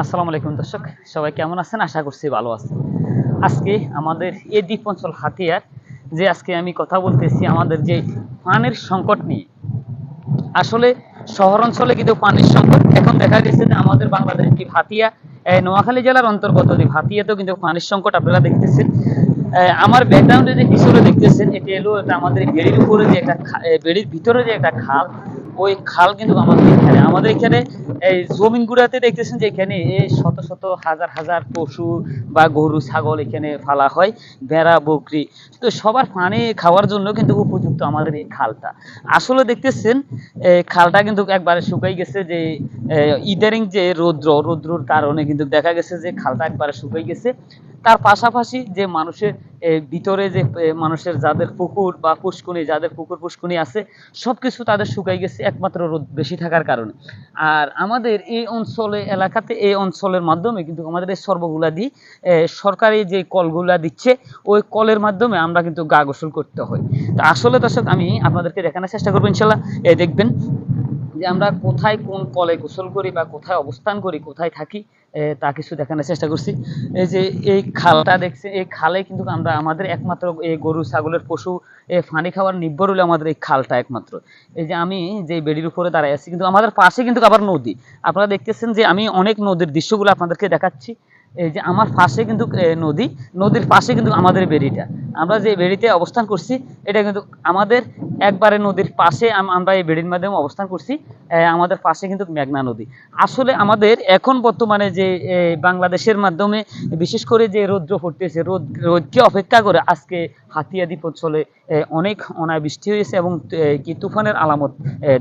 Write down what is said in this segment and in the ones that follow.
আসসালামু আলাইকুম দর্শক, সবাই কেমন আছেন? আশা করছি ভালো আছেন। আজকে আমাদের এই দ্বীপ অঞ্চল হাতিয়ার যে আজকে আমি কথা বলতেছি আমাদের যে পানির সংকট নিয়ে। আসলে শহর অঞ্চলে কিন্তু পানির সংকট এখন দেখা গেছে যে আমাদের বাংলাদেশ দ্বীপ হাতিয়া নোয়াখালী জেলার অন্তর্গত দ্বীপ হাতিয়াতেও কিন্তু পানির সংকট আপনারা দেখতেছেন। আমার ব্যাকগ্রাউন্ডে যে হিসেবে দেখতেছেন এটি এলো এটা আমাদের বেড়ির উপরে যে একটা বেড়ির ভিতরে যে একটা খাল, ওই খাল কিন্তু আমাদের এখানে এই জমিন গুড়াতে দেখতেছেন যে এখানে শত শত হাজার হাজার পশু বা গরু ছাগল এখানে ফালা হয়, ভেড়া বকরি। তো সবার পানি খাওয়ার জন্য কিন্তু উপযুক্ত আমাদের এই খালটা। আসলে দেখতেছেন এই খালটা কিন্তু একবারে শুকাই গেছে, যে ইদারিং যে রৌদ্রর কারণে কিন্তু দেখা গেছে যে খালটা একবারে শুকাই গেছে। তার পাশাপাশি যে মানুষের ভিতরে যে মানুষের যাদের পুকুর বা পুষ্কুনি, যাদের পুকুর পুষ্কুনি আছে, সবকিছু তাদের শুকাই গেছে একমাত্র রোদ বেশি থাকার কারণে। আর আমাদের এই অঞ্চলে এলাকাতে এই অঞ্চলের মাধ্যমে কিন্তু আমাদের এই সর্বগুলা দিয়ে সরকারি যে কলগুলা দিচ্ছে, ওই কলের মাধ্যমে আমরা কিন্তু গা গোসল করতে হয়। তো আসলে দর্শক আমি আপনাদেরকে দেখানোর চেষ্টা করবো, ইনশাল্লাহ দেখবেন যে আমরা কোথায় কোন কলে গোসল করি বা কোথায় অবস্থান করি, কোথায় থাকি, তা কিছু দেখানোর চেষ্টা করছি। এই যে এই খালটা দেখছি, এই খালে কিন্তু আমরা আমাদের একমাত্র এই গরু ছাগলের পশু পানি খাওয়ার নির্ভর হলো আমাদের এই খালটা একমাত্র। এই যে আমি যে বেড়ির উপরে দাঁড়ায় আছি, কিন্তু আমাদের পাশে কিন্তু আবার নদী। আপনারা দেখতেছেন যে আমি অনেক নদীর দৃশ্যগুলো আপনাদেরকে দেখাচ্ছি। এই যে আমার পাশে কিন্তু নদী, নদীর পাশে কিন্তু আমাদের বেড়িটা। আমরা যে বেড়িতে অবস্থান করছি এটা কিন্তু আমাদের একবারে নদীর পাশে। আমরা এই বেড়ির মাধ্যমে অবস্থান করছি। আমাদের পাশে কিন্তু মেঘনা নদী। আসলে আমাদের এখন বর্তমানে যে বাংলাদেশের মাধ্যমে বিশেষ করে যে রৌদ্র পড়তেছে, রোদকে অপেক্ষা করে আজকে হাতিয়া দ্বীপ অঞ্চলে অনেক অনাবৃষ্টি হয়েছে এবং কি তুফানের আলামত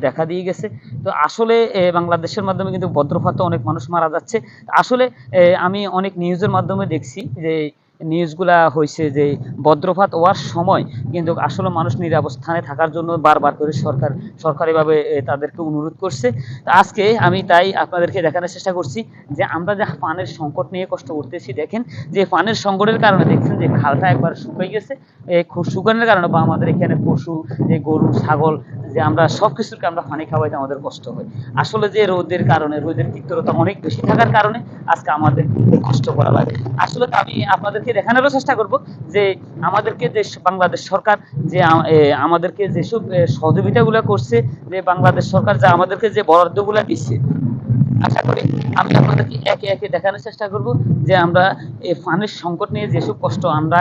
দেখা দিয়ে গেছে। তো আসলে বাংলাদেশের মাধ্যমে কিন্তু বজ্রপাতে অনেক মানুষ মারা যাচ্ছে। আসলে আমি অনেক নিউজের মাধ্যমে দেখছি যে নিউজগুলা হয়েছে যে বজ্রপাত হওয়ার সময় কিন্তু আসলে মানুষ নিরাপস্থানে থাকার জন্য বারবার করে সরকারিভাবে তাদেরকে অনুরোধ করছে। তো আজকে আমি তাই আপনাদেরকে দেখানোর চেষ্টা করছি যে আমরা যে পানির সংকট নিয়ে কষ্ট করতেছি। দেখেন যে পানির সংকটের কারণে দেখছেন যে খালটা একবার শুকিয়ে গেছে। শুকানোর কারণে বা আমাদের এখানে পশু, যে গরু ছাগল, যে আমরা সব কিছুকে আমরা পানি খাওয়াইতে আমাদের কষ্ট হয়। আসলে যে রোদের কারণে, রোদের তীব্রতা অনেক বেশি থাকার কারণে আজকে আমাদের কষ্ট করা লাগে। আসলে তো আমি আপনাদেরকে দেখানোরও চেষ্টা করব যে আমাদেরকে যে বাংলাদেশ সরকার যে আমাদেরকে যেসব সহযোগিতাগুলো করছে, যে বাংলাদেশ সরকার যা আমাদেরকে যে বরাদ্দগুলো দিচ্ছে, আশা করি আমি আপনাদেরকে একে একে দেখানোর চেষ্টা করব যে আমরা এই পানির সংকট নিয়ে যেসব কষ্ট আমরা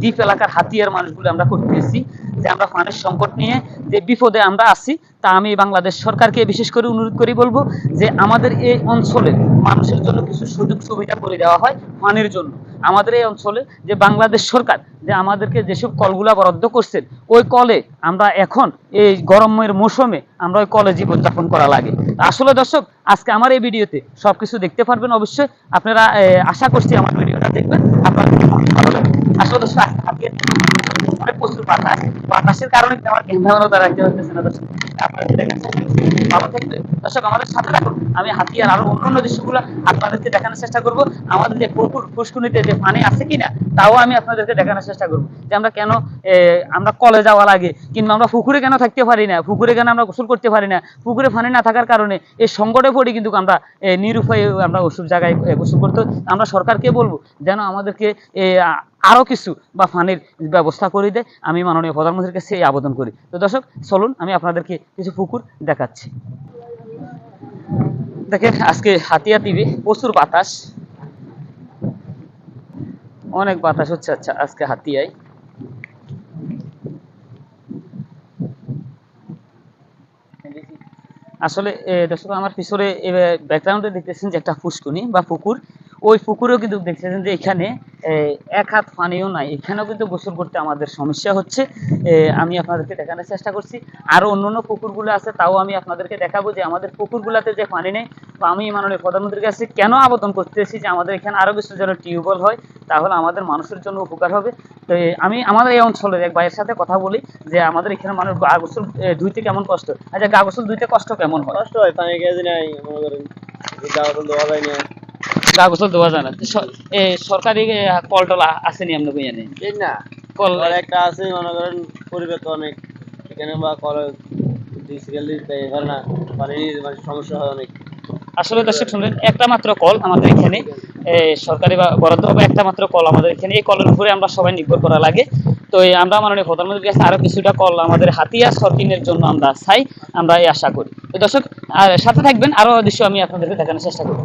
দ্বীপ এলাকার হাতিয়ার মানুষগুলো আমরা করতেছি, যে আমরা পানির সংকট নিয়ে যে বিপদে আমরা আছি, তা আমি বাংলাদেশ সরকারকে বিশেষ করে অনুরোধ করি, বলবো যে আমাদের এই অঞ্চলের মানুষের জন্য কিছু সুযোগ সুবিধা করে দেওয়া হয় পানির জন্য। আমাদের এই অঞ্চলে যে বাংলাদেশ সরকার যে আমাদেরকে যেসব কলগুলা বরাদ্দ করছেন, ওই কলে আমরা এখন এই গরমের মৌসুমে আমরা ওই কলে জীবনযাপন করা লাগে। আসলে দর্শক আজকে আমার এই ভিডিওতে সবকিছু দেখতে পারবেন অবশ্যই। আপনারা আশা করছি আমার ভিডিওটা দেখবেন, আপনাদের ভালো লাগবে। আসলে দর্শক অনেক প্রচুর বাতাস, বাতাসের কারণে আমার ক্যামেরা রাখতে হচ্ছে না দর্শক। আপনাদের দেখেন ভালো থাকবে দর্শক, আমাদের সাথে রাখুন। আমি হাতিয়ার আরো অন্যান্য দৃশ্যগুলো আপনাদেরকে দেখানোর চেষ্টা করব। আমাদের যে পুকুর পুষ্কুনিতে যে পানি আছে কিনা তাও আমি আপনাদেরকে দেখানোর চেষ্টা করব, যে আমরা কেন আমরা কলে যাওয়া লাগে, কিংবা আমরা পুকুরে কেন থাকতে পারি না, পুকুরে কেন আমরা গোসল করতে পারি না। পুকুরে পানি না থাকার কারণে এই সংকটে পড়ে কিন্তু আমরা নিরুপায় আমরা ওসব জায়গায় গোসল করতে। আমরা সরকারকে বলবো যেন আমাদেরকে আরো কিছু বা পানির ব্যবস্থা করে দেয়। আমি মাননীয় প্রধানমন্ত্রীর কাছে এই আবেদন করি। তো দর্শক চলুন আমি আপনাদেরকে কিছু পুকুর দেখাচ্ছি। দেখেন আজকে হাতিয়া টিভি প্রচুর বাতাস, অনেক বাতাস হচ্ছে। আচ্ছা আজকে হাতিয়ায় আসলে দর্শক আমার পিছনে ব্যাকগ্রাউন্ডে দেখতেছেন যে একটা পুষ্কুনি বা পুকুর। ওই পুকুরেও কিন্তু দেখতেছেন যে এখানে এক হাত পানিও নাই, এখানেও কিন্তু গোসল করতে আমাদের সমস্যা হচ্ছে। আমি আপনাদেরকে দেখানোর চেষ্টা করছি। আরও অন্য পুকুরগুলো আছে, তাও আমি আপনাদেরকে দেখাবো যে আমাদের পুকুরগুলোতে যে পানি নেই। তো আমি মাননীয় প্রধানমন্ত্রীর কাছে কেন আবেদন করতেছি যে আমাদের এখানে আরও কিছু যেন টিউবওয়েল হয়, তাহলে আমাদের মানুষের জন্য উপকার হবে। তো আমি আমাদের এই অঞ্চলের এক ভাইয়ের সাথে কথা বলি যে আমাদের এখানে মানুষ গা গোসল ধুইতে কেমন কষ্ট। আচ্ছা গা গোসল ধুইতে কষ্ট কেমন হয়? কষ্ট হয়, পানি কেজি নাই মনে করেন, গা গোসল ধোয়া যায় না। গা গোসল ধোয়া যায় না। সরকারি কল টল আসেনি আপনার বইয়ানে? ঠিক না, কল কল একটা আছে মনে করেন, পরিবেশ তো অনেক এখানে বা কল ডিসিক্যালি দিতে পারে না, পানি মানে সমস্যা হয় অনেক। আসলে দর্শক শুনলেন, একটা মাত্র কল আমাদের এখানে সরকারি বা বরাদ্দ হবে একটা মাত্র কল আমাদের এখানে, এই কলের উপরে আমরা সবাই নির্ভর করা লাগে। তো আমরা মাননীয় প্রধানমন্ত্রীর কাছে আরো কিছুটা কল আমাদের হাতিয়া সরকিনের জন্য আমরা চাই, আমরা এই আশা করি। তো দর্শক সাথে থাকবেন, আরো দৃশ্য আমি আপনাদেরকে দেখানোর চেষ্টা করব।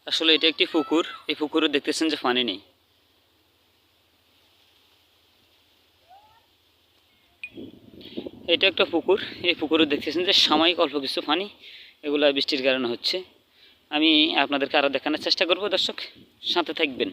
আসলে এটা একটি পুকুর, এই পুকুরে দেখতেছেন যে পানি নেই। এটা একটা পুকুর, এই পুকুরে দেখতেছেন যে সাময়িক অল্প কিছু পানি, এগুলা বৃষ্টির কারণে হচ্ছে। আমি আপনাদেরকে আরো দেখানোর চেষ্টা করব, দর্শক সাথে থাকবেন।